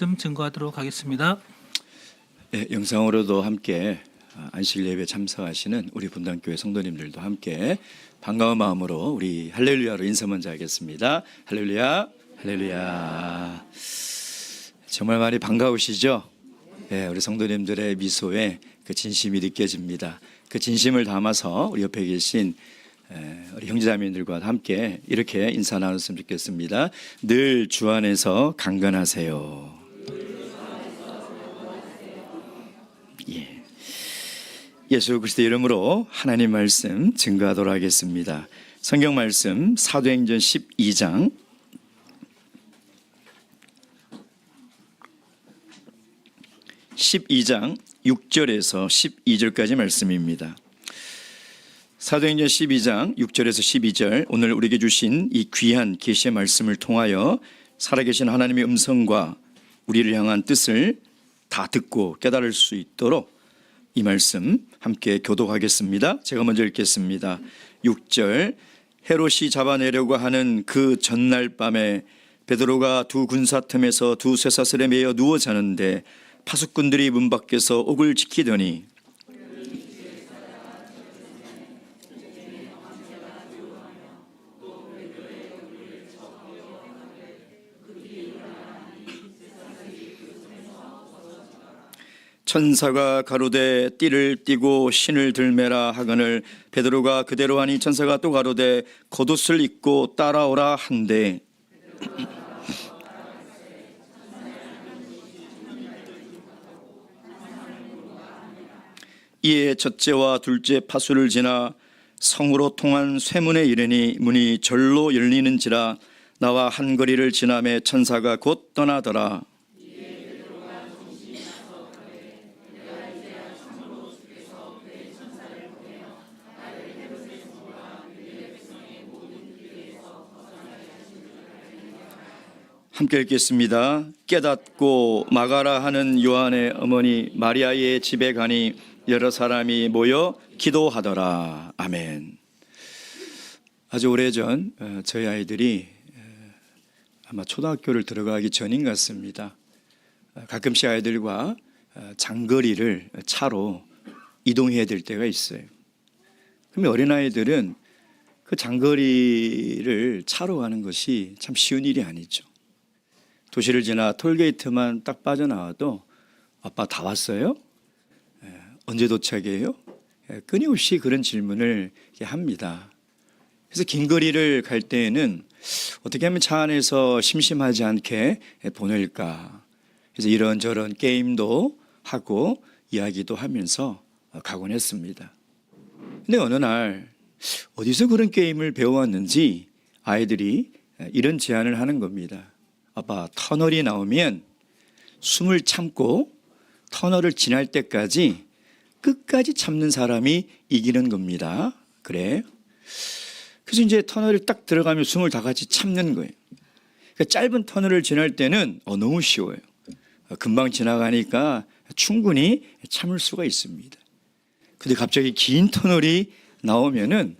증거하도록 하겠습니다. 네, 영상으로도 함께 안식 예배 참석하시는 우리 분당교회 성도님들도 함께 반가운 마음으로 우리 할렐루야로 인사 먼저 하겠습니다. 할렐루야, 할렐루야. 정말 많이 반가우시죠? 네, 우리 성도님들의 미소에 그 진심이 느껴집니다. 그 진심을 담아서 우리 옆에 계신 우리 형제자매님들과 함께 이렇게 인사 나눴으면 좋겠습니다. 늘 주 안에서 강건하세요. 예. 예수 그리스도의 이름으로 하나님 말씀 증거하도록 하겠습니다. 성경 말씀 사도행전 12장 6절에서 12절까지 말씀입니다. 사도행전 12장 6절에서 12절, 오늘 우리에게 주신 이 귀한 계시의 말씀을 통하여 살아계신 하나님의 음성과 우리를 향한 뜻을 다 듣고 깨달을 수 있도록 이 말씀 함께 교독하겠습니다. 제가 먼저 읽겠습니다. 6절, 헤롯이 잡아내려고 하는 그 전날 밤에 베드로가 두 군사 틈에서 두 쇠사슬에 매여 누워 자는데 파수꾼들이 문 밖에서 옥을 지키더니 천사가 가로되 띠를 띠고 신을 들매라 하거늘 베드로가 그대로 하니 천사가 또 가로되 겉옷을 입고 따라오라 한대 이에 첫째와 둘째 파수를 지나 성으로 통한 쇠문에 이르니 문이 절로 열리는지라 나와 한 거리를 지나매 천사가 곧 떠나더라. 함께 읽겠습니다. 깨닫고 마가라 하는 요한의 어머니 마리아의 집에 가니 여러 사람이 모여 기도하더라. 아멘. 아주 오래전 저희 아이들이 아마 초등학교를 들어가기 전인 것 같습니다. 가끔씩 아이들과 장거리를 차로 이동해야 될 때가 있어요. 그러면 어린아이들은 그 장거리를 차로 가는 것이 참 쉬운 일이 아니죠. 도시를 지나 톨게이트만 딱 빠져나와도 아빠 다 왔어요? 언제 도착해요? 끊임없이 그런 질문을 합니다. 그래서 긴 거리를 갈 때에는 어떻게 하면 차 안에서 심심하지 않게 보낼까? 그래서 이런저런 게임도 하고 이야기도 하면서 가곤 했습니다. 근데 어느 날 어디서 그런 게임을 배워왔는지 아이들이 이런 제안을 하는 겁니다. 아빠, 터널이 나오면 숨을 참고 터널을 지날 때까지 끝까지 참는 사람이 이기는 겁니다. 그래? 그래서 이제 터널을 딱 들어가면 숨을 다 같이 참는 거예요. 그러니까 짧은 터널을 지날 때는 너무 쉬워요. 금방 지나가니까 충분히 참을 수가 있습니다. 근데 갑자기 긴 터널이 나오면은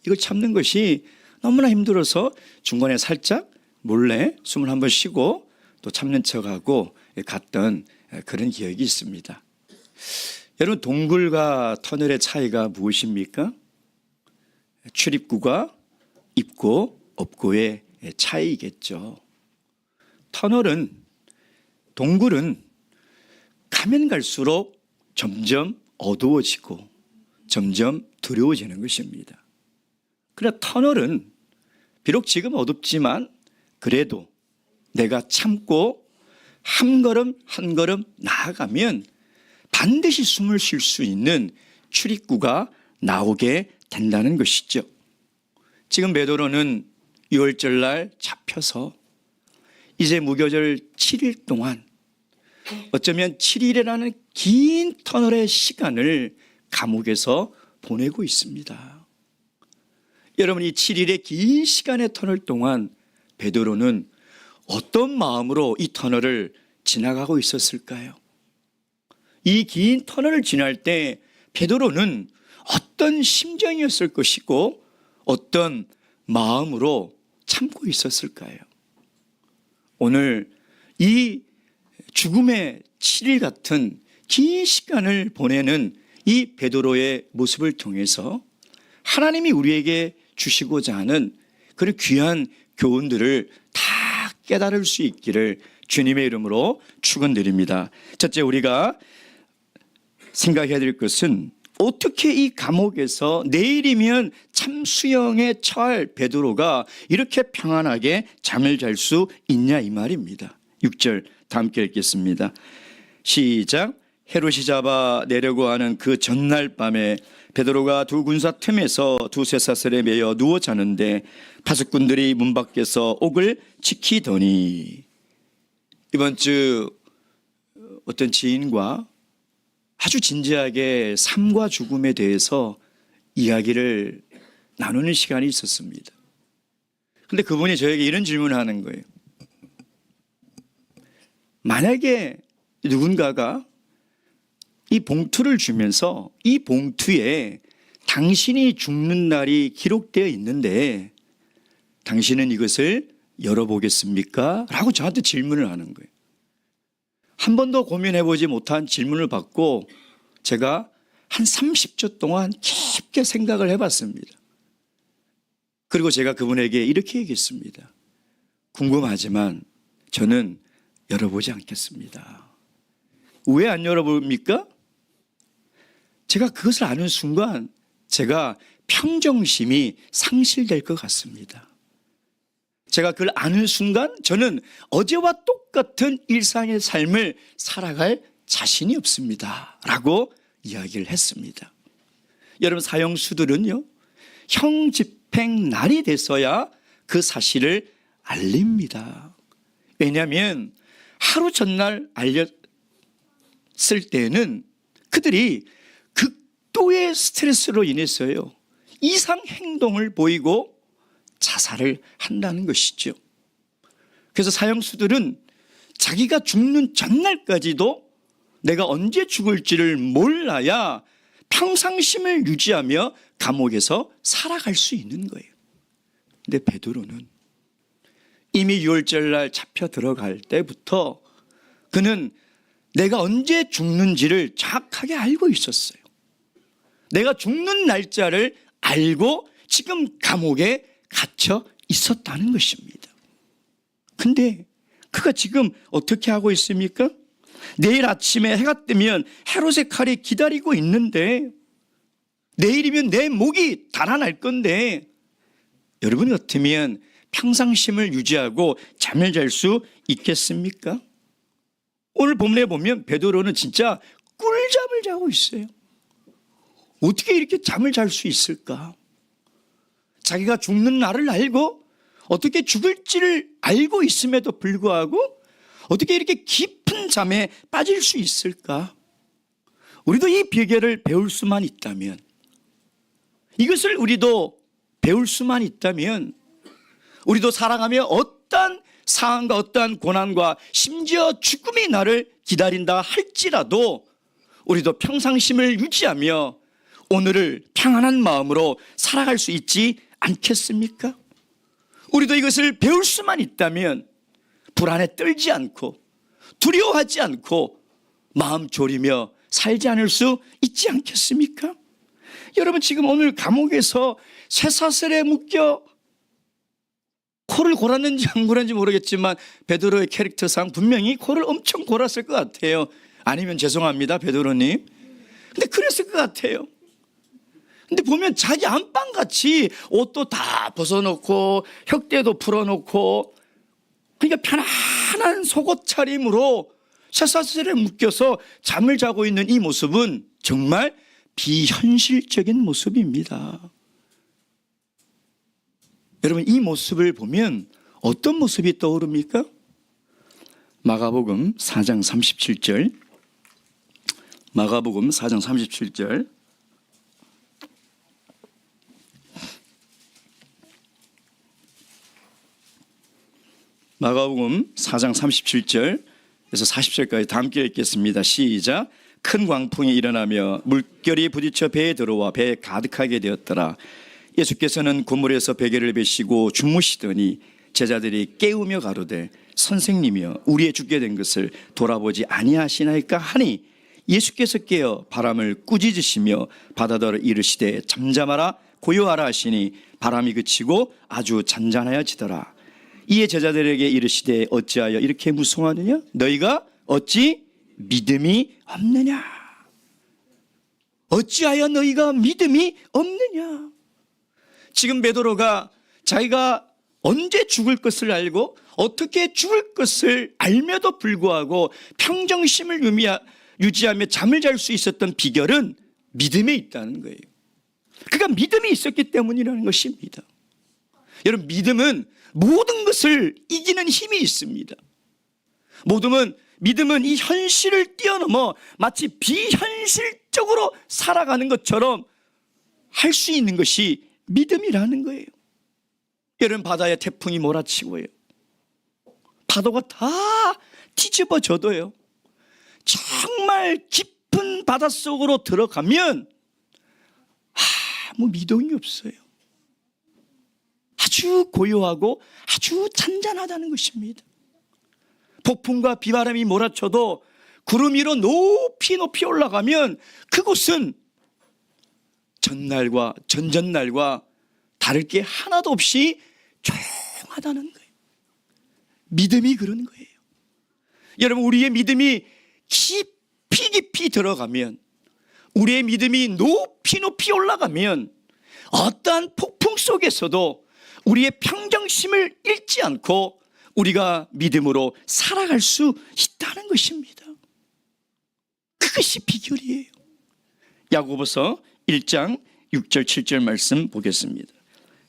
이걸 참는 것이 너무나 힘들어서 중간에 살짝 몰래 숨을 한번 쉬고 또 참는 척하고 갔던 그런 기억이 있습니다. 여러분, 동굴과 터널의 차이가 무엇입니까? 출입구가 있고 없고의 차이겠죠. 동굴은 가면 갈수록 점점 어두워지고 점점 두려워지는 것입니다. 그러나 터널은 비록 지금 어둡지만 그래도 내가 참고 한 걸음 한 걸음 나아가면 반드시 숨을 쉴 수 있는 출입구가 나오게 된다는 것이죠. 지금 베드로는 6월절 날 잡혀서 이제 무교절 7일 동안 어쩌면 7일이라는 긴 터널의 시간을 감옥에서 보내고 있습니다. 여러분, 이 7일의 긴 시간의 터널 동안 베드로는 어떤 마음으로 이 터널을 지나가고 있었을까요? 이 긴 터널을 지날 때 베드로는 어떤 심정이었을 것이고 어떤 마음으로 참고 있었을까요? 오늘 이 죽음의 7일 같은 긴 시간을 보내는 이 베드로의 모습을 통해서 하나님이 우리에게 주시고자 하는 그런 귀한 교훈들을 다 깨달을 수 있기를 주님의 이름으로 축원드립니다. 첫째, 우리가 생각해야 될 것은 어떻게 이 감옥에서 내일이면 참수형에 처할 베드로가 이렇게 평안하게 잠을 잘 수 있냐 이 말입니다. 6절 다 함께 읽겠습니다. 시작. 헤롯이 잡아 내려고 하는 그 전날 밤에 베드로가 두 군사 틈에서 두 쇠사슬에 매여 누워 자는데 파수꾼들이 문 밖에서 옥을 지키더니, 이번 주 어떤 지인과 아주 진지하게 삶과 죽음에 대해서 이야기를 나누는 시간이 있었습니다. 그런데 그분이 저에게 이런 질문을 하는 거예요. 만약에 누군가가 이 봉투를 주면서 이 봉투에 당신이 죽는 날이 기록되어 있는데 당신은 이것을 열어보겠습니까? 라고 저한테 질문을 하는 거예요. 한 번도 고민해보지 못한 질문을 받고 제가 한 30초 동안 깊게 생각을 해봤습니다. 그리고 제가 그분에게 이렇게 얘기했습니다. 궁금하지만 저는 열어보지 않겠습니다. 왜 안 열어봅니까? 제가 그것을 아는 순간 제가 평정심이 상실될 것 같습니다. 제가 그걸 아는 순간 저는 어제와 똑같은 일상의 삶을 살아갈 자신이 없습니다. 라고 이야기를 했습니다. 여러분, 사형수들은요, 형 집행 날이 돼서야 그 사실을 알립니다. 왜냐하면 하루 전날 알렸을 때는 그들이 극도의 스트레스로 인해서요, 이상 행동을 보이고 자살을 한다는 것이죠. 그래서 사형수들은 자기가 죽는 전날까지도 내가 언제 죽을지를 몰라야 평상심을 유지하며 감옥에서 살아갈 수 있는 거예요. 근데 베드로는 이미 유월절날 잡혀 들어갈 때부터 그는 내가 언제 죽는지를 정확하게 알고 있었어요. 내가 죽는 날짜를 알고 지금 감옥에 갇혀 있었다는 것입니다. 근데 그가 지금 어떻게 하고 있습니까? 내일 아침에 해가 뜨면 헤롯의 칼이 기다리고 있는데 내일이면 내 목이 달아날 건데 여러분 같으면 평상심을 유지하고 잠을 잘 수 있겠습니까? 오늘 본문에 보면 베드로는 진짜 꿀잠을 자고 있어요. 어떻게 이렇게 잠을 잘 수 있을까? 자기가 죽는 날을 알고 어떻게 죽을지를 알고 있음에도 불구하고 어떻게 이렇게 깊은 잠에 빠질 수 있을까? 우리도 이 비결을 배울 수만 있다면, 이것을 우리도 배울 수만 있다면 우리도 살아가며 어떠한 상황과 어떠한 고난과 심지어 죽음이 나를 기다린다 할지라도 우리도 평상심을 유지하며 오늘을 평안한 마음으로 살아갈 수 있지 않겠습니까? 우리도 이것을 배울 수만 있다면 불안에 떨지 않고 두려워하지 않고 마음 졸이며 살지 않을 수 있지 않겠습니까? 여러분, 지금 오늘 감옥에서 쇠사슬에 묶여 코를 골았는지 안 골았는지 모르겠지만 베드로의 캐릭터상 분명히 코를 엄청 골았을 것 같아요. 아니면 죄송합니다, 베드로님. 근데 그랬을 것 같아요. 근데 보면 자기 안방같이 옷도 다 벗어놓고 혁대도 풀어놓고, 그러니까 편안한 속옷 차림으로 쇠사슬에 묶여서 잠을 자고 있는 이 모습은 정말 비현실적인 모습입니다. 여러분, 이 모습을 보면 어떤 모습이 떠오릅니까? 마가복음 4장 37절, 마가복음 4장 37절. 마가복음 4장 37절에서 40절까지 다 함께 읽겠습니다. 시작. 큰 광풍이 일어나며 물결이 부딪혀 배에 들어와 배에 가득하게 되었더라. 예수께서는 그물에서 베개를 베시고 주무시더니 제자들이 깨우며 가로되 선생님이여 우리의 죽게 된 것을 돌아보지 아니하시나이까 하니 예수께서 깨어 바람을 꾸짖으시며 바다더러 이르시되 잠잠하라 고요하라 하시니 바람이 그치고 아주 잔잔하여지더라. 이에 제자들에게 이르시되 어찌하여 이렇게 무성하느냐? 너희가 어찌 믿음이 없느냐? 어찌하여 너희가 믿음이 없느냐? 지금 베드로가 자기가 언제 죽을 것을 알고 어떻게 죽을 것을 알며도 불구하고 평정심을 유지하며 잠을 잘 수 있었던 비결은 믿음에 있다는 거예요. 그가 믿음이 있었기 때문이라는 것입니다. 여러분, 믿음은 모든 것을 이기는 힘이 있습니다. 믿음은 이 현실을 뛰어넘어 마치 비현실적으로 살아가는 것처럼 할 수 있는 것이 믿음이라는 거예요. 여러분, 바다에 태풍이 몰아치고요, 파도가 다 뒤집어져도요, 정말 깊은 바닷속으로 들어가면 아무 미동이 없어요. 아주 고요하고 아주 잔잔하다는 것입니다. 폭풍과 비바람이 몰아쳐도 구름 위로 높이 높이 올라가면 그곳은 전날과 전전날과 다를 게 하나도 없이 조용하다는 거예요. 믿음이 그런 거예요. 여러분, 우리의 믿음이 깊이 깊이 들어가면, 우리의 믿음이 높이 높이 올라가면 어떠한 폭풍 속에서도 우리의 평정심을 잃지 않고 우리가 믿음으로 살아갈 수 있다는 것입니다. 그것이 비결이에요. 야고보서 1장 6절 7절 말씀 보겠습니다.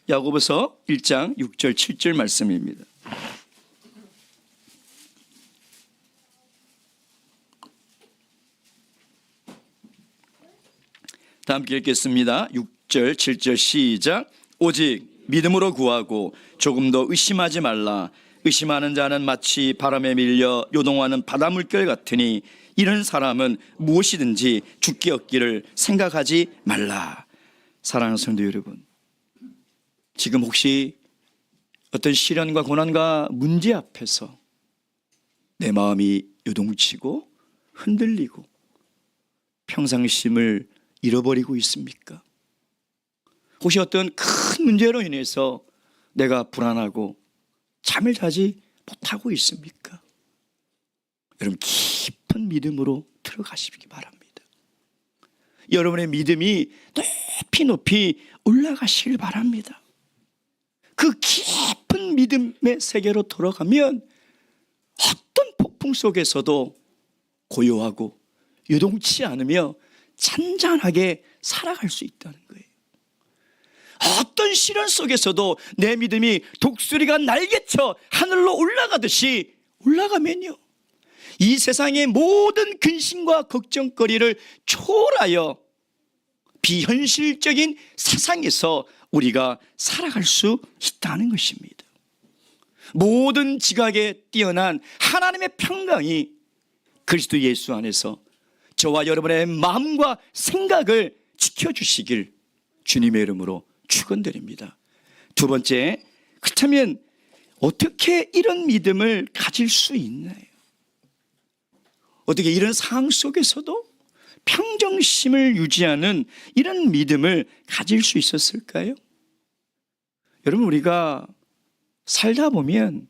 야고보서 1장 6절 7절 말씀입니다. 다 함께 읽겠습니다. 6절 7절 시작. 오직 믿음으로 구하고 조금 더 의심하지 말라. 의심하는 자는 마치 바람에 밀려 요동하는 바다 물결 같으니 이런 사람은 무엇이든지 죽게 얻기를 생각하지 말라. 사랑하는 성도 여러분, 지금 혹시 어떤 시련과 고난과 문제 앞에서 내 마음이 요동치고 흔들리고 평상심을 잃어버리고 있습니까? 혹시 어떤 큰 문제로 인해서 내가 불안하고 잠을 자지 못하고 있습니까? 여러분, 깊은 믿음으로 들어가시기 바랍니다. 여러분의 믿음이 높이 높이 올라가시길 바랍니다. 그 깊은 믿음의 세계로 들어가면 어떤 폭풍 속에서도 고요하고 요동치 않으며 잔잔하게 살아갈 수 있다는 거예요. 어떤 시련 속에서도 내 믿음이 독수리가 날개쳐 하늘로 올라가듯이 올라가면요, 이 세상의 모든 근심과 걱정거리를 초월하여 비현실적인 세상에서 우리가 살아갈 수 있다는 것입니다. 모든 지각에 뛰어난 하나님의 평강이 그리스도 예수 안에서 저와 여러분의 마음과 생각을 지켜주시길 주님의 이름으로 축원드립니다. 두 번째, 그렇다면 어떻게 이런 믿음을 가질 수 있나요? 어떻게 이런 상황 속에서도 평정심을 유지하는 이런 믿음을 가질 수 있었을까요? 여러분, 우리가 살다 보면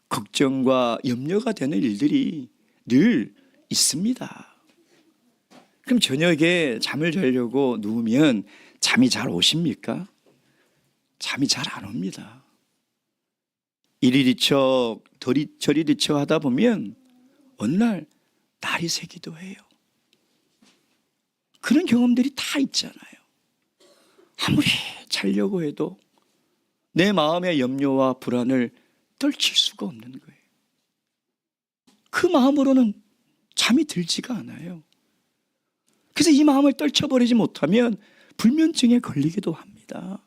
걱정과 염려가 되는 일들이 늘 있습니다. 그럼 저녁에 잠을 자려고 누우면 잠이 잘 오십니까? 잠이 잘 안 옵니다. 이리 뒤척 저리 뒤척 하다 보면 어느 날 날이 새기도 해요. 그런 경험들이 다 있잖아요. 아무리 자려고 해도 내 마음의 염려와 불안을 떨칠 수가 없는 거예요. 그 마음으로는 잠이 들지가 않아요. 그래서 이 마음을 떨쳐버리지 못하면 불면증에 걸리기도 합니다.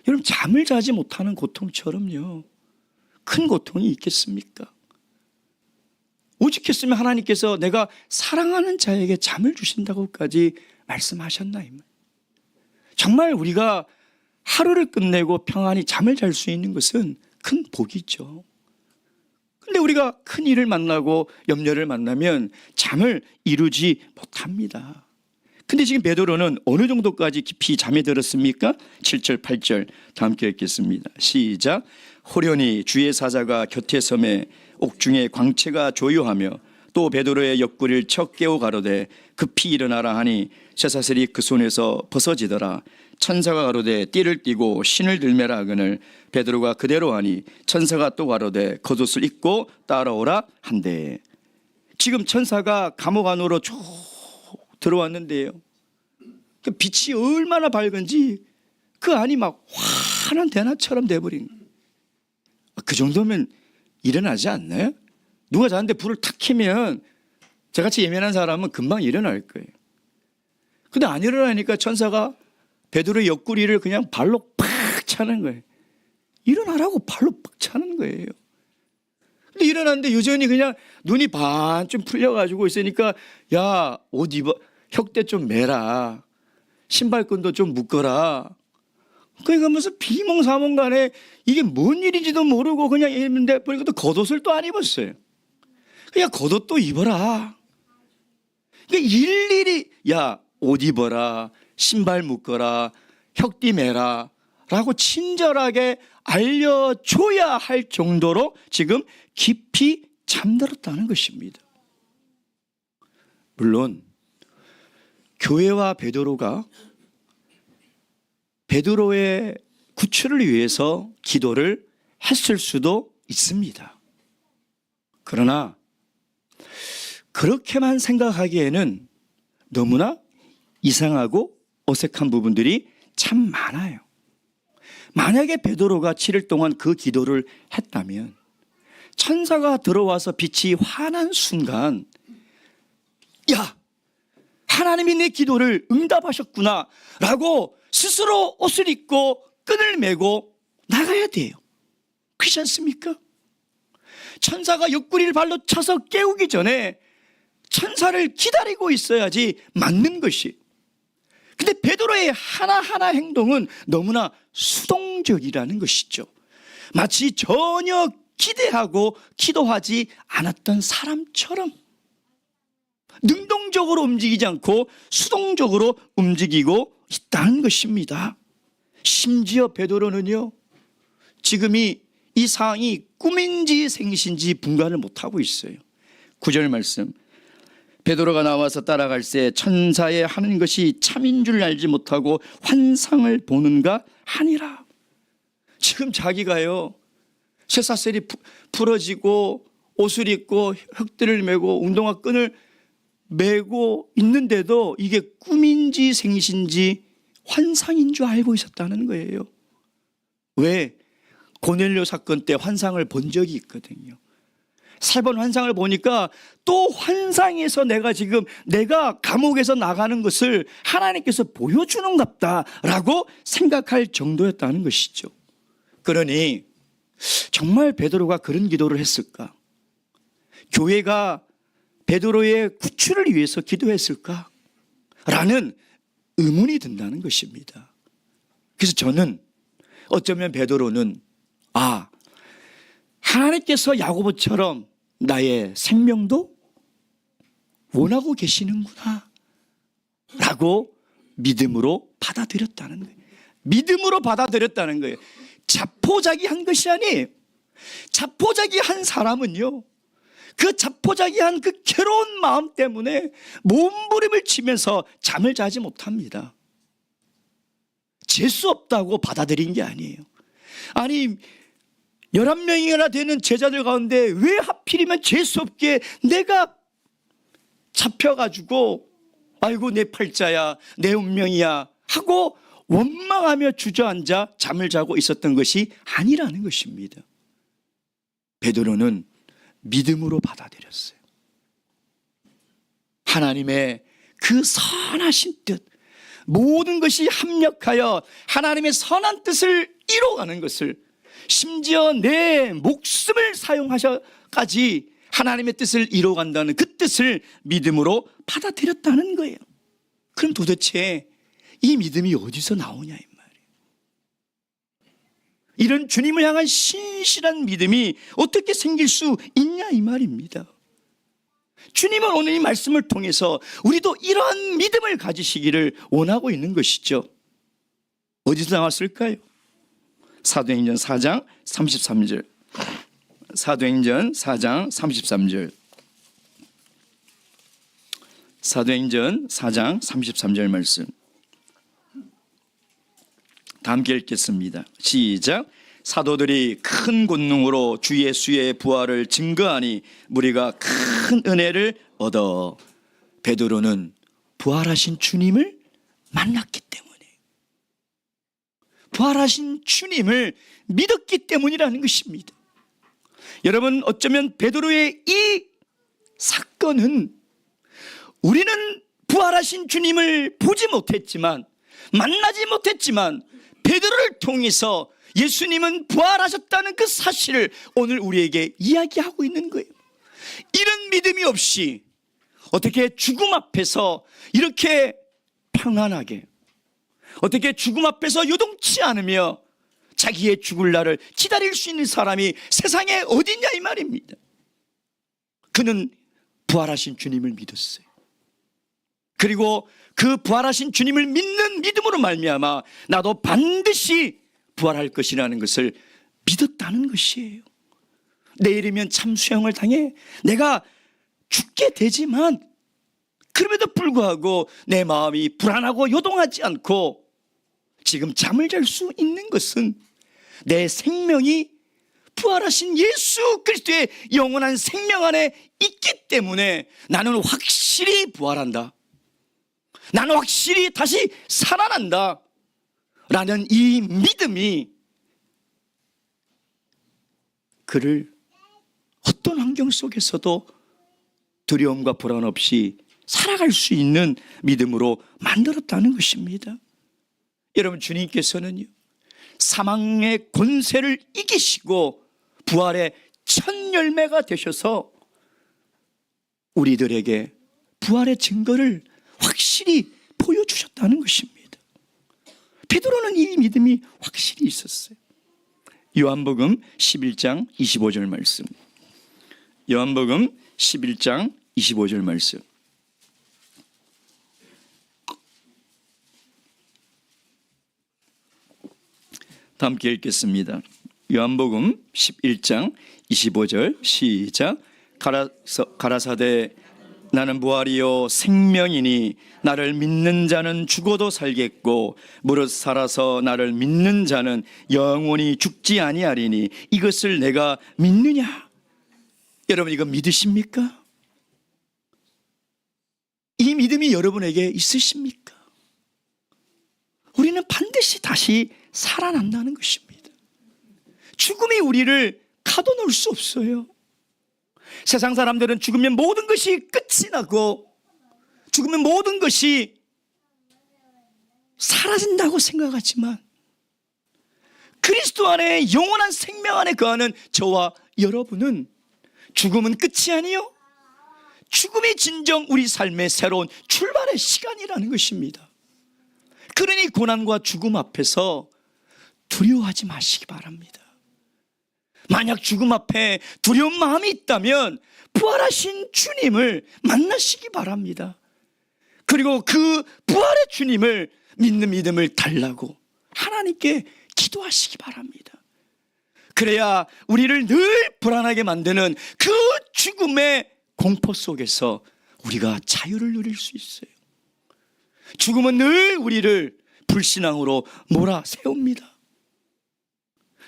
여러분, 잠을 자지 못하는 고통처럼요, 큰 고통이 있겠습니까? 오직했으면 하나님께서 내가 사랑하는 자에게 잠을 주신다고까지 말씀하셨나? 정말 우리가 하루를 끝내고 평안히 잠을 잘 수 있는 것은 큰 복이죠. 근데 우리가 큰 일을 만나고 염려를 만나면 잠을 이루지 못합니다. 근데 지금 베드로는 어느 정도까지 깊이 잠에 들었습니까? 7절 8절 다 함께 읽겠습니다. 시작. 호련히 주의 사자가 곁에 섬에 옥중에 광채가 조요하며 또 베드로의 옆구리를 쳐 깨워 가로되 급히 일어나라 하니 쇠사슬이 그 손에서 벗어지더라. 천사가 가로되 띠를 띠고 신을 들매라 하거늘 베드로가 그대로 하니 천사가 또 가로되 겉옷을 입고 따라오라 한대. 지금 천사가 감옥 안으로 쭉 들어왔는데요, 그 빛이 얼마나 밝은지 그 안이 막 환한 대낮처럼 돼버린 거예요. 그 정도면 일어나지 않나요? 누가 자는데 불을 탁 켜면 저같이 예민한 사람은 금방 일어날 거예요. 근데 안 일어나니까 천사가 베드로의 옆구리를 그냥 발로 팍 차는 거예요. 일어나라고 발로 팍 차는 거예요. 근데 일어났는데 여전히 그냥 눈이 반쯤 풀려가지고 있으니까 야, 옷 입어, 혁대 좀 매라, 신발끈도 좀 묶어라. 그러니까 무슨 비몽사몽간에 이게 뭔 일인지도 모르고 그냥 있는데 보니까 또 겉옷을 또 안 입었어요. 그냥 겉옷도 입어라. 그러니까 일일이 야, 옷 입어라, 신발 묶어라, 혁띠 매라 라고 친절하게 알려줘야 할 정도로 지금 깊이 잠들었다는 것입니다. 물론 교회와 베드로가 베드로의 구출을 위해서 기도를 했을 수도 있습니다. 그러나 그렇게만 생각하기에는 너무나 이상하고 어색한 부분들이 참 많아요. 만약에 베드로가 7일 동안 그 기도를 했다면 천사가 들어와서 빛이 환한 순간 야, 하나님이 내 기도를 응답하셨구나 라고 스스로 옷을 입고 끈을 메고 나가야 돼요. 그렇지 않습니까? 천사가 옆구리를 발로 차서 깨우기 전에 천사를 기다리고 있어야지 맞는 것이. 근데 베드로의 하나하나 행동은 너무나 수동적이라는 것이죠. 마치 전혀 기대하고 기도하지 않았던 사람처럼 능동적으로 움직이지 않고 수동적으로 움직이고 있다는 것입니다. 심지어 베드로는요, 지금이 이 상황이 꿈인지 생신지 분간을 못하고 있어요. 9절 말씀. 베드로가 나와서 따라갈새 천사의 하는 것이 참인 줄 알지 못하고 환상을 보는가 하니라. 지금 자기가요, 쇠사슬이 풀어지고 옷을 입고 혁들을 메고 운동화 끈을 메고 있는데도 이게 꿈인지 생신지 환상인 줄 알고 있었다는 거예요. 왜? 고넬료 사건 때 환상을 본 적이 있거든요. 3번 환상을 보니까 또 환상에서 내가 감옥에서 나가는 것을 하나님께서 보여주는갑다라고 생각할 정도였다는 것이죠. 그러니 정말 베드로가 그런 기도를 했을까? 교회가 베드로의 구출을 위해서 기도했을까? 라는 의문이 든다는 것입니다. 그래서 저는 어쩌면 베드로는 하나님께서 야고보처럼 나의 생명도 원하고 계시는구나 라고 믿음으로 받아들였다는 거예요. 믿음으로 받아들였다는 거예요. 자포자기한 것이 아니에요. 자포자기한 사람은요, 그 자포자기한 그 괴로운 마음 때문에 몸부림을 치면서 잠을 자지 못합니다. 재수 없다고 받아들인 게 아니에요. 아니 11명이나 되는 제자들 가운데 왜 하필이면 재수 없게 내가 잡혀가지고 아이고 내 팔자야, 내 운명이야 하고 원망하며 주저앉아 잠을 자고 있었던 것이 아니라는 것입니다. 베드로는 믿음으로 받아들였어요. 하나님의 그 선하신 뜻, 모든 것이 합력하여 하나님의 선한 뜻을 이루어가는 것을, 심지어 내 목숨을 사용하셔까지 하나님의 뜻을 이루어간다는 그 뜻을 믿음으로 받아들였다는 거예요. 그럼 도대체 이 믿음이 어디서 나오냐 이 말이에요. 이런 주님을 향한 신실한 믿음이 어떻게 생길 수 있냐 이 말입니다. 주님은 오늘 이 말씀을 통해서 우리도 이러한 믿음을 가지시기를 원하고 있는 것이죠. 어디서 나왔을까요? 사도행전 4장 33절. 사도행전 4장 33절. 사도행전 4장 33절 말씀. 다 함께 읽겠습니다. 시작. 사도들이 큰 권능으로 주 예수의 부활을 증거하니 무리가 큰 은혜를 얻어. 베드로는 부활하신 주님을 만났기 때문에, 부활하신 주님을 믿었기 때문이라는 것입니다. 여러분, 어쩌면 베드로의 이 사건은 우리는 부활하신 주님을 보지 못했지만, 만나지 못했지만 베드로를 통해서 예수님은 부활하셨다는 그 사실을 오늘 우리에게 이야기하고 있는 거예요. 이런 믿음이 없이 어떻게 죽음 앞에서 이렇게 평안하게, 어떻게 죽음 앞에서 요동치 않으며 자기의 죽을 날을 기다릴 수 있는 사람이 세상에 어디냐 이 말입니다. 그는 부활하신 주님을 믿었어요. 그리고 그 부활하신 주님을 믿는 믿음으로 말미암아 나도 반드시 부활할 것이라는 것을 믿었다는 것이에요. 내일이면 참수형을 당해 내가 죽게 되지만 그럼에도 불구하고 내 마음이 불안하고 요동하지 않고 지금 잠을 잘 수 있는 것은 내 생명이 부활하신 예수 그리스도의 영원한 생명 안에 있기 때문에 나는 확실히 부활한다, 나는 확실히 다시 살아난다 라는 이 믿음이 그를 어떤 환경 속에서도 두려움과 불안 없이 살아갈 수 있는 믿음으로 만들었다는 것입니다. 여러분, 주님께서는요, 사망의 권세를 이기시고 부활의 첫 열매가 되셔서 우리들에게 부활의 증거를 확실히 보여주셨다는 것입니다. 베드로는 이 믿음이 확실히 있었어요. 요한복음 11장 25절 말씀. 요한복음 11장 25절 말씀. 다 함께 읽겠습니다. 요한복음 11장 25절 시작. 가라사대 나는 부활이요 생명이니 나를 믿는 자는 죽어도 살겠고 무릇 살아서 나를 믿는 자는 영원히 죽지 아니하리니 이것을 내가 믿느냐? 여러분, 이거 믿으십니까? 이 믿음이 여러분에게 있으십니까? 우리는 반드시 다시 살아난다는 것입니다. 죽음이 우리를 가둬놓을 수 없어요. 세상 사람들은 죽으면 모든 것이 끝이 나고 죽으면 모든 것이 사라진다고 생각하지만 그리스도 안에 영원한 생명 안에 거하는 저와 여러분은 죽음은 끝이 아니요, 죽음이 진정 우리 삶의 새로운 출발의 시간이라는 것입니다. 그러니 고난과 죽음 앞에서 두려워하지 마시기 바랍니다. 만약 죽음 앞에 두려운 마음이 있다면 부활하신 주님을 만나시기 바랍니다. 그리고 그 부활의 주님을 믿는 믿음을 달라고 하나님께 기도하시기 바랍니다. 그래야 우리를 늘 불안하게 만드는 그 죽음의 공포 속에서 우리가 자유를 누릴 수 있어요. 죽음은 늘 우리를 불신앙으로 몰아세웁니다.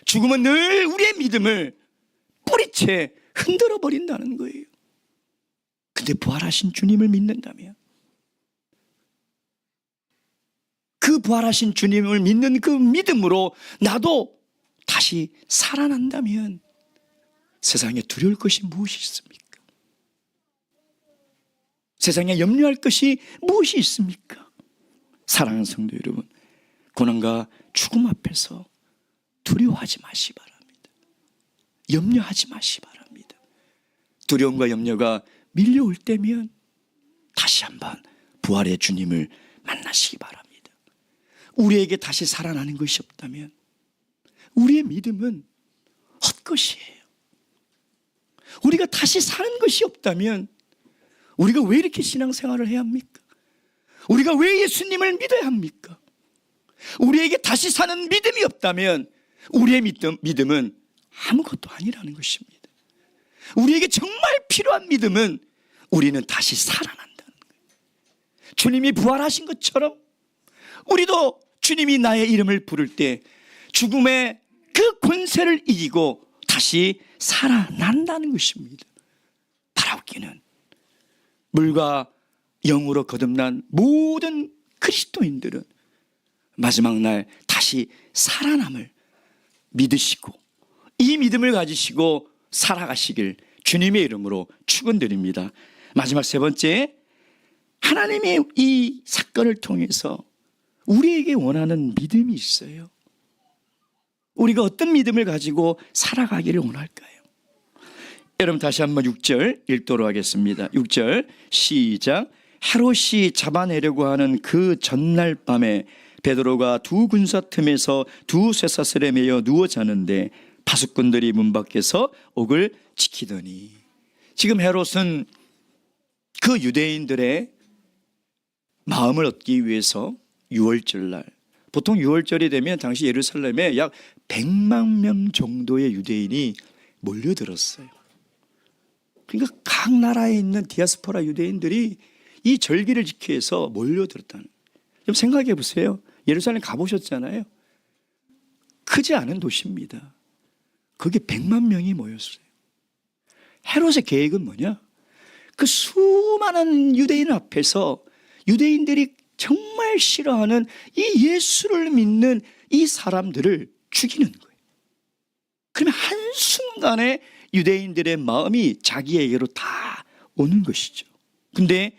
죽음은 늘 우리의 믿음을 뿌리채 흔들어 버린다는 거예요. 근데 부활하신 주님을 믿는다면, 그 부활하신 주님을 믿는 그 믿음으로 나도 다시 살아난다면 세상에 두려울 것이 무엇이 있습니까? 세상에 염려할 것이 무엇이 있습니까? 사랑하는 성도 여러분, 고난과 죽음 앞에서 두려워하지 마시기 바랍니다. 염려하지 마시기 바랍니다. 두려움과 염려가 밀려올 때면 다시 한번 부활의 주님을 만나시기 바랍니다. 우리에게 다시 살아나는 것이 없다면, 우리의 믿음은 헛것이에요. 우리가 다시 사는 것이 없다면 우리가 왜 이렇게 신앙생활을 해야 합니까? 우리가 왜 예수님을 믿어야 합니까? 우리에게 다시 사는 믿음이 없다면 우리의 믿음은 아무것도 아니라는 것입니다. 우리에게 정말 필요한 믿음은 우리는 다시 살아난다는 거예요. 주님이 부활하신 것처럼 우리도 주님이 나의 이름을 부를 때 죽음의 그 권세를 이기고 다시 살아난다는 것입니다. 바라옵기는 물과 영으로 거듭난 모든 그리스도인들은 마지막 날 다시 살아남을 믿으시고 이 믿음을 가지시고 살아가시길 주님의 이름으로 축원드립니다. 마지막 세 번째, 하나님이 이 사건을 통해서 우리에게 원하는 믿음이 있어요. 우리가 어떤 믿음을 가지고 살아가기를 원할까요? 여러분 다시 한번 6절 읽도록 하겠습니다. 6절 시작. 헤롯이 잡아내려고 하는 그 전날 밤에 베드로가 두 군사 틈에서 두 쇠사슬에 매여 누워 자는데 파수꾼들이 문 밖에서 옥을 지키더니, 지금 헤롯은 그 유대인들의 마음을 얻기 위해서 6월절날, 보통 6월절이 되면 당시 예루살렘에 약 100만 명 정도의 유대인이 몰려들었어요. 그러니까 각 나라에 있는 디아스포라 유대인들이 이 절기를 지키기 위해서 몰려들었다는 거예요. 좀 생각해 보세요. 예루살렘 가보셨잖아요. 크지 않은 도시입니다. 거기에 100만 명이 모였어요. 헤롯의 계획은 뭐냐? 그 수많은 유대인 앞에서 유대인들이 정말 싫어하는 이 예수를 믿는 이 사람들을 죽이는 거예요. 그러면 한순간에 유대인들의 마음이 자기에게로 다 오는 것이죠. 근데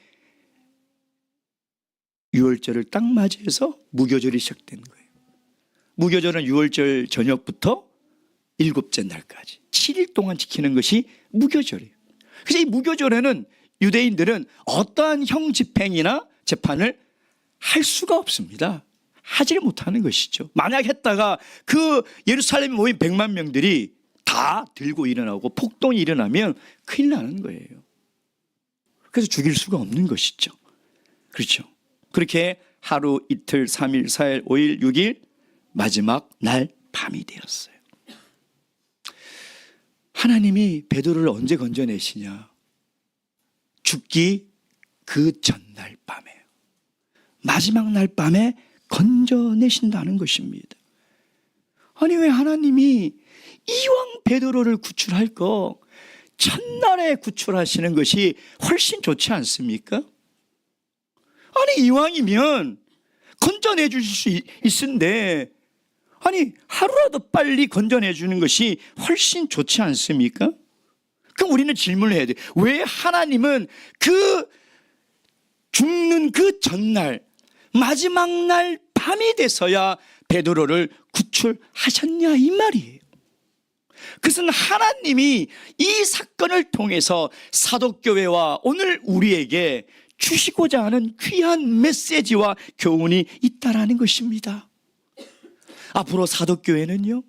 6월절을 딱 맞이해서 무교절이 시작된 거예요. 무교절은 6월절 저녁부터 7째 날까지 7일 동안 지키는 것이 무교절이에요. 그래서 이 무교절에는 유대인들은 어떠한 형 집행이나 재판을 할 수가 없습니다. 하지를 못하는 것이죠. 만약 했다가 그 예루살렘에 모인 100만 명들이 다 들고 일어나고 폭동이 일어나면 큰일 나는 거예요. 그래서 죽일 수가 없는 것이죠. 그렇죠. 그렇게 하루, 이틀, 3일, 4일, 5일, 6일 마지막 날 밤이 되었어요. 하나님이 베드로를 언제 건져내시냐? 죽기 그 전날 밤에, 마지막 날 밤에 건져내신다는 것입니다. 아니 왜 하나님이 이왕 베드로를 구출할 거 첫날에 구출하시는 것이 훨씬 좋지 않습니까? 아니 이왕이면 건져내 주실 수 있는데 아니 하루라도 빨리 건져내 주는 것이 훨씬 좋지 않습니까? 그럼 우리는 질문을 해야 돼. 왜 하나님은 그 죽는 그 전날 마지막 날 밤이 돼서야 베드로를 구출하셨냐 이 말이에요. 그것은 하나님이 이 사건을 통해서 사도교회와 오늘 우리에게 주시고자 하는 귀한 메시지와 교훈이 있다라는 것입니다. 앞으로 사도교회는요,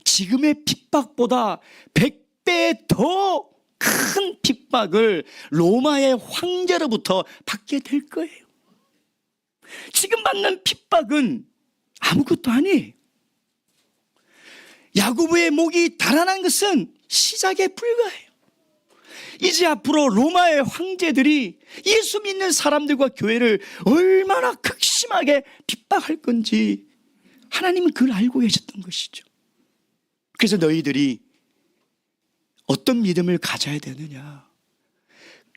지금의 핍박보다 100배 더 큰 핍박을 로마의 황제로부터 받게 될 거예요. 지금 받는 핍박은 아무것도 아니에요. 야고보의 목이 달아난 것은 시작에 불과해요. 이제 앞으로 로마의 황제들이 예수 믿는 사람들과 교회를 얼마나 극심하게 핍박할 건지 하나님은 그걸 알고 계셨던 것이죠. 그래서 너희들이 어떤 믿음을 가져야 되느냐?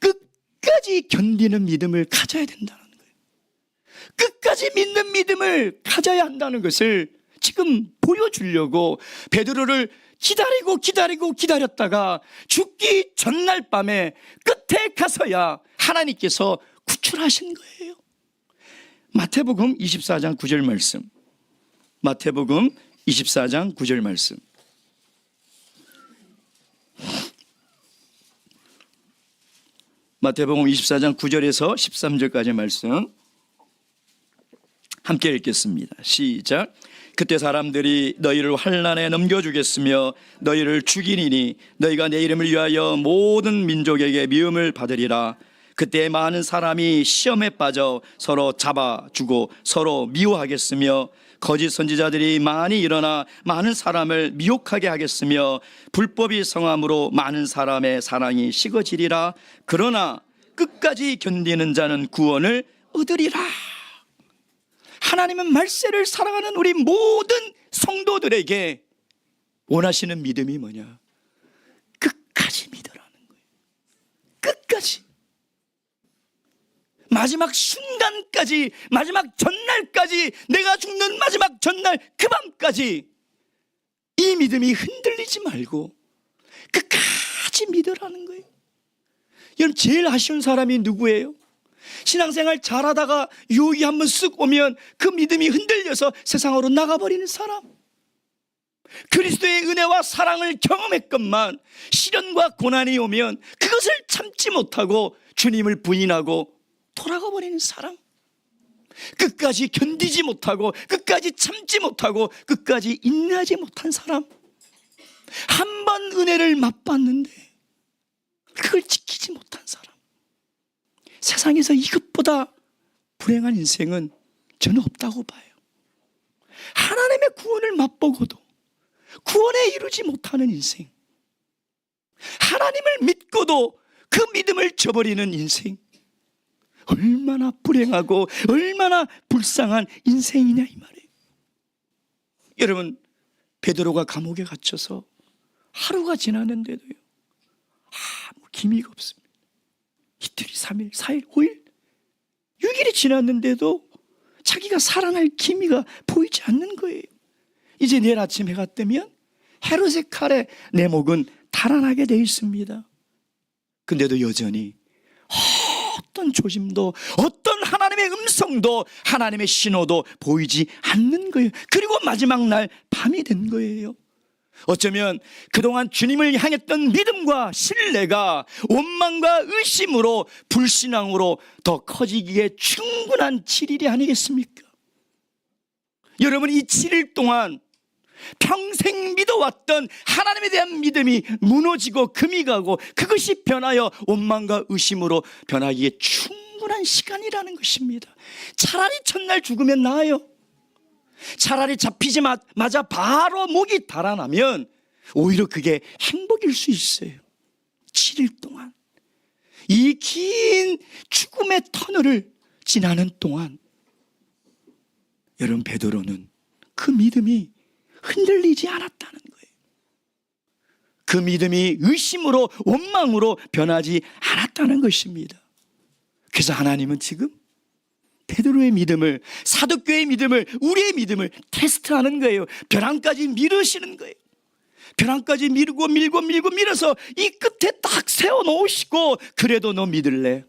끝까지 견디는 믿음을 가져야 된다는 거예요. 끝까지 믿는 믿음을 가져야 한다는 것을 지금 보여주려고 베드로를 기다렸다가 죽기 전날 밤에 끝에 가서야 하나님께서 구출하신 거예요. 마태복음 24장 9절 말씀. 마태복음 24장 9절 말씀. 마태복음 24장 9절에서 13절까지 말씀 함께 읽겠습니다. 시작. 그때 사람들이 너희를 환난에 넘겨주겠으며 너희를 죽이리니 너희가 내 이름을 위하여 모든 민족에게 미움을 받으리라. 그때 많은 사람이 시험에 빠져 서로 잡아주고 서로 미워하겠으며 거짓 선지자들이 많이 일어나 많은 사람을 미혹하게 하겠으며 불법이 성함으로 많은 사람의 사랑이 식어지리라. 그러나 끝까지 견디는 자는 구원을 얻으리라. 하나님은 말세를 살아가는 우리 모든 성도들에게 원하시는 믿음이 뭐냐? 끝까지 믿으라는 거예요. 끝까지. 마지막 순간까지, 마지막 전날까지, 내가 죽는 마지막 전날 그 밤까지 이 믿음이 흔들리지 말고 끝까지 믿으라는 거예요. 여러분, 제일 아쉬운 사람이 누구예요? 신앙생활 잘하다가 유혹이 한번 쓱 오면 그 믿음이 흔들려서 세상으로 나가버리는 사람. 그리스도의 은혜와 사랑을 경험했건만 시련과 고난이 오면 그것을 참지 못하고 주님을 부인하고 돌아가 버리는 사람. 끝까지 견디지 못하고 끝까지 참지 못하고 끝까지 인내하지 못한 사람. 한 번 은혜를 맛봤는데 그걸 지키지 못한 사람. 세상에서 이것보다 불행한 인생은 저는 없다고 봐요. 하나님의 구원을 맛보고도 구원에 이루지 못하는 인생, 하나님을 믿고도 그 믿음을 저버리는 인생, 얼마나 불행하고 얼마나 불쌍한 인생이냐 이 말이에요. 여러분, 베드로가 감옥에 갇혀서 하루가 지났는데도요 아무 기미가 없습니다. 이틀이 3일, 4일, 5일, 6일이 지났는데도 자기가 살아날 기미가 보이지 않는 거예요. 이제 내일 아침 해가 뜨면 헤롯의 칼에 내 목은 달아나게 되어 있습니다. 근데도 여전히 어떤 조짐도, 어떤 하나님의 음성도, 하나님의 신호도 보이지 않는 거예요. 그리고 마지막 날 밤이 된 거예요. 어쩌면 그동안 주님을 향했던 믿음과 신뢰가 원망과 의심으로, 불신앙으로 더 커지기에 충분한 7일이 아니겠습니까? 여러분, 이 7일 동안 평생 믿어왔던 하나님에 대한 믿음이 무너지고 금이 가고 그것이 변하여 원망과 의심으로 변하기에 충분한 시간이라는 것입니다. 차라리 첫날 죽으면 나아요. 차라리 잡히자마자 바로 목이 달아나면 오히려 그게 행복일 수 있어요. 7일 동안 이 긴 죽음의 터널을 지나는 동안 여러분, 베드로는 그 믿음이 흔들리지 않았다는 거예요. 그 믿음이 의심으로, 원망으로 변하지 않았다는 것입니다. 그래서 하나님은 지금 베드로의 믿음을, 사도교의 믿음을, 우리의 믿음을 테스트하는 거예요. 벼랑까지 미루시는 거예요. 벼랑까지 밀고 밀어서 이 끝에 딱 세워놓으시고, 그래도 너 믿을래?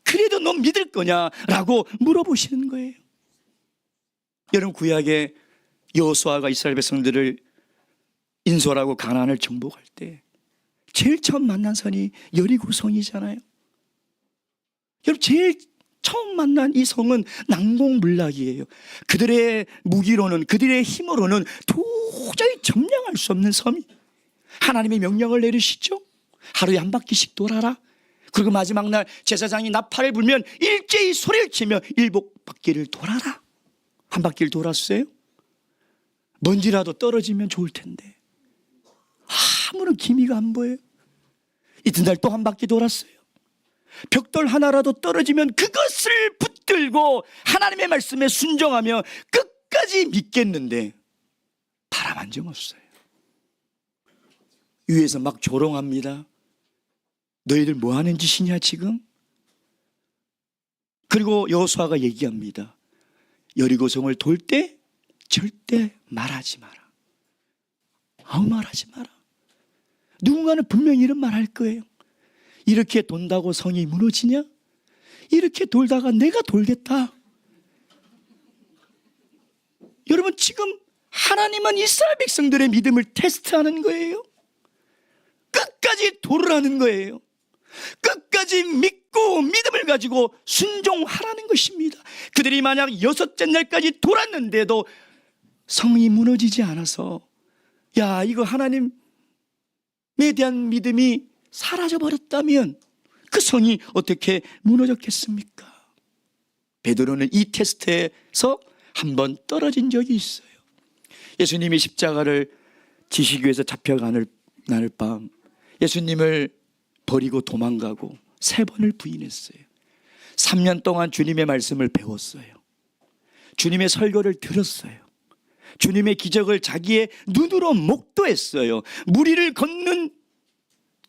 그래도 너 믿을 거냐라고 물어보시는 거예요. 여러분, 구약에 여호수아가 이스라엘 백성들을 인솔하고 가나안을 정복할 때 제일 처음 만난 성이 여리고 성이잖아요. 여러분, 제일 처음 만난 이 성은 난공불락이에요. 그들의 무기로는, 그들의 힘으로는 도저히 점령할 수 없는 섬이, 하나님의 명령을 내리시죠. 하루에 한 바퀴씩 돌아라. 그리고 마지막 날 제사장이 나팔을 불면 일제히 소리를 치며 7바퀴를 돌아라. 한 바퀴를 돌았어요. 먼지라도 떨어지면 좋을 텐데 아무런 기미가 안 보여요. 이튿날 또 한 바퀴 돌았어요. 벽돌 하나라도 떨어지면 그것을 붙들고 하나님의 말씀에 순종하며 끝까지 믿겠는데 바람 한 점 없어요. 위에서 막 조롱합니다. 너희들 뭐 하는 짓이냐 지금? 그리고 여호수아가 얘기합니다. 여리고성을 돌 때 절대 말하지 마라. 아무 말하지 마라. 누군가는 분명히 이런 말 할 거예요. 이렇게 돈다고 성이 무너지냐? 이렇게 돌다가 내가 돌겠다. 여러분, 지금 하나님은 이스라엘 백성들의 믿음을 테스트하는 거예요. 끝까지 돌으라는 거예요. 끝까지 믿고 믿고 믿음을 가지고 순종하라는 것입니다. 그들이 만약 6째 날까지 돌았는데도 성이 무너지지 않아서 야, 이거 하나님에 대한 믿음이 사라져버렸다면 그 성이 어떻게 무너졌겠습니까? 베드로는 이 테스트에서 한번 떨어진 적이 있어요. 예수님이 십자가를 지시기 위해서 잡혀가는 날 밤 예수님을 버리고 도망가고 3번을 부인했어요. 3년 동안 주님의 말씀을 배웠어요. 주님의 설교를 들었어요. 주님의 기적을 자기의 눈으로 목도했어요. 무리를 걷는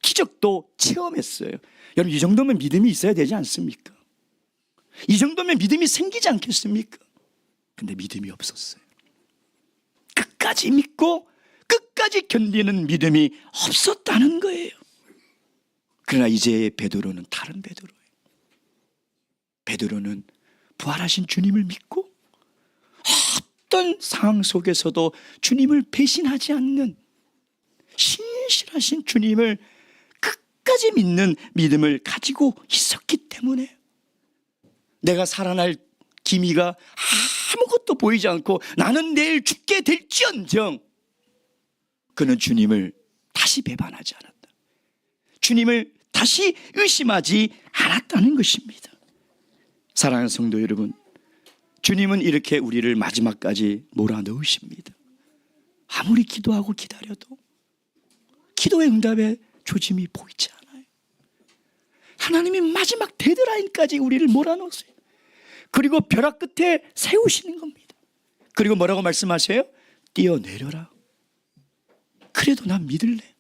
기적도 체험했어요. 여러분, 이 정도면 믿음이 있어야 되지 않습니까? 이 정도면 믿음이 생기지 않겠습니까? 근데 믿음이 없었어요. 끝까지 믿고 끝까지 견디는 믿음이 없었다는 거예요. 그러나 이제 베드로는 다른 베드로예요. 베드로는 부활하신 주님을 믿고 어떤 상황 속에서도 주님을 배신하지 않는 신실하신 주님을 끝까지 믿는 믿음을 가지고 있었기 때문에 내가 살아날 기미가 아무것도 보이지 않고 나는 내일 죽게 될지언정 그는 주님을 다시 배반하지 않았다. 주님을 다시 의심하지 않았다는 것입니다. 사랑하는 성도 여러분, 주님은 이렇게 우리를 마지막까지 몰아넣으십니다. 아무리 기도하고 기다려도 기도의 응답의 조짐이 보이지 않아요. 하나님이 마지막 데드라인까지 우리를 몰아넣었어요. 그리고 벼락 끝에 세우시는 겁니다. 그리고 뭐라고 말씀하세요? 뛰어내려라. 그래도 난 믿을래.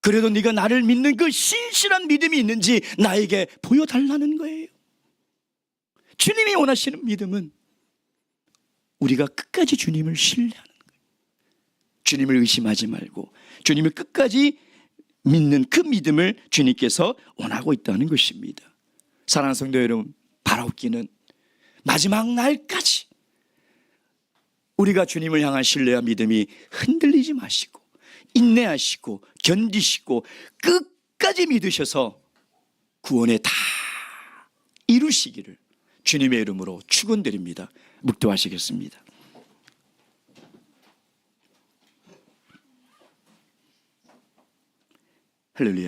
그래도 네가 나를 믿는 그 신실한 믿음이 있는지 나에게 보여달라는 거예요. 주님이 원하시는 믿음은 우리가 끝까지 주님을 신뢰하는 거예요. 주님을 의심하지 말고 주님을 끝까지 믿는 그 믿음을 주님께서 원하고 있다는 것입니다. 사랑하는 성도 여러분, 바라옵기는 마지막 날까지 우리가 주님을 향한 신뢰와 믿음이 흔들리지 마시고 인내하시고 견디시고 끝까지 믿으셔서 구원에 다 이루시기를 주님의 이름으로 축원드립니다. 묵도하시겠습니다. 할렐루야.